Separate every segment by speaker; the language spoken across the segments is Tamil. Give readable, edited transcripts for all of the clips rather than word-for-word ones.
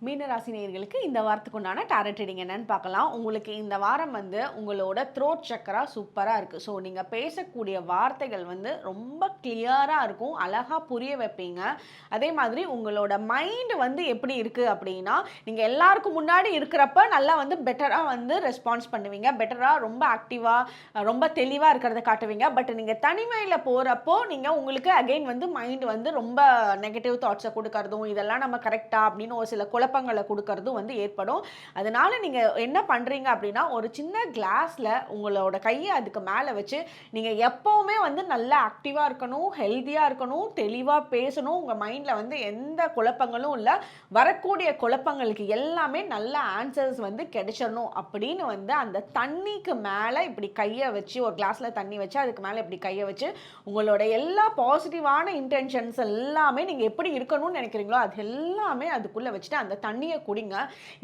Speaker 1: மீனராசி நேயர்களுக்கு இந்த வாரத்துக்கு உண்டான டாரட் ரீடிங் என்னன்னு பார்க்கலாம். உங்களுக்கு இந்த வாரம் வந்து உங்களோட த்ரோட் சக்கரா சூப்பராக இருக்குது. ஸோ நீங்கள் பேசக்கூடிய வார்த்தைகள் வந்து ரொம்ப கிளியராக இருக்கும், அழகாக புரிய வைப்பீங்க. அதே மாதிரி உங்களோட மைண்டு வந்து எப்படி இருக்குது அப்படின்னா, நீங்கள் எல்லாருக்கும் முன்னாடி இருக்கிறப்ப நல்லா வந்து பெட்டராக வந்து ரெஸ்பான்ஸ் பண்ணுவீங்க, பெட்டராக ரொம்ப ஆக்டிவாக ரொம்ப தெளிவாக இருக்கிறத காட்டுவீங்க. பட் நீங்கள் தனிமையில் போகிறப்போ நீங்கள் உங்களுக்கு அகெயின் வந்து மைண்டு வந்து ரொம்ப நெகட்டிவ் தாட்ஸை கொடுக்கறதும், இதெல்லாம் நம்ம கரெக்டாக அப்படின்னு ஒரு சில குழப்பங்களை கொடுக்கறதும் வந்து ஏற்படும். அதனால நீங்கள் என்ன பண்ணுறீங்க அப்படின்னா, ஒரு சின்ன கிளாஸில் உங்களோட கையை அதுக்கு மேலே வச்சு நீங்கள் எப்போவுமே வந்து நல்லா ஆக்டிவாக இருக்கணும், ஹெல்த்தியாக இருக்கணும், தெளிவாக பேசணும். உங்கள் மைண்டில் வந்து எந்த குழப்பங்களும் இல்லை, வரக்கூடிய குழப்பங்களுக்கு எல்லாமே நல்ல ஆன்சர்ஸ் வந்து கிடைச்சிடணும் அப்படின்னு வந்து அந்த தண்ணிக்கு மேலே இப்படி கையை வச்சு, ஒரு கிளாஸில் தண்ணி வச்சு அதுக்கு மேலே இப்படி கையை வச்சு உங்களோட எல்லா பாசிட்டிவான இன்டென்ஷன்ஸ் எல்லாமே நீங்கள் எப்படி இருக்கணும்னு நினைக்கிறீங்களோ அது எல்லாமே அதுக்குள்ளே வச்சுட்டு அந்த தண்ணியை குடிங்க.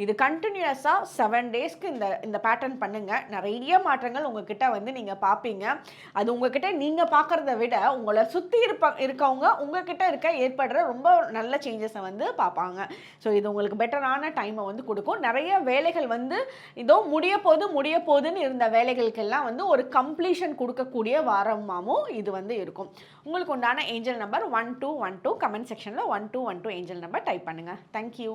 Speaker 1: இது கண்டினியூஸாக 7 டேஸ்க்கு இந்த பேட்டர்ன் பண்ணுங்க. நிறைய மாற்றங்கள் உங்ககிட்ட வந்து நீங்கள் பார்ப்பீங்க. அது உங்ககிட்ட நீங்கள் பார்க்குறத விட உங்களை சுற்றி இருக்கவங்க உங்ககிட்ட ஏற்படுற ரொம்ப நல்ல சேஞ்சஸை வந்து பார்ப்பாங்க. ஸோ இது உங்களுக்கு பெட்டரான டைமை வந்து கொடுக்கும். நிறைய வேலைகள் வந்து இதோ முடிய போகுதுன்னு இருந்த வேலைகளுக்கெல்லாம் வந்து ஒரு கம்ப்ளீஷன் கொடுக்கக்கூடிய வாரமாகவும் இது வந்து இருக்கும். உங்களுக்கு உண்டான ஏஞ்சல் நம்பர் 1212. கமெண்ட் செக்ஷனில் 1212 ஏஞ்சல் நம்பர் டைப் பண்ணுங்கள். தேங்க்யூ.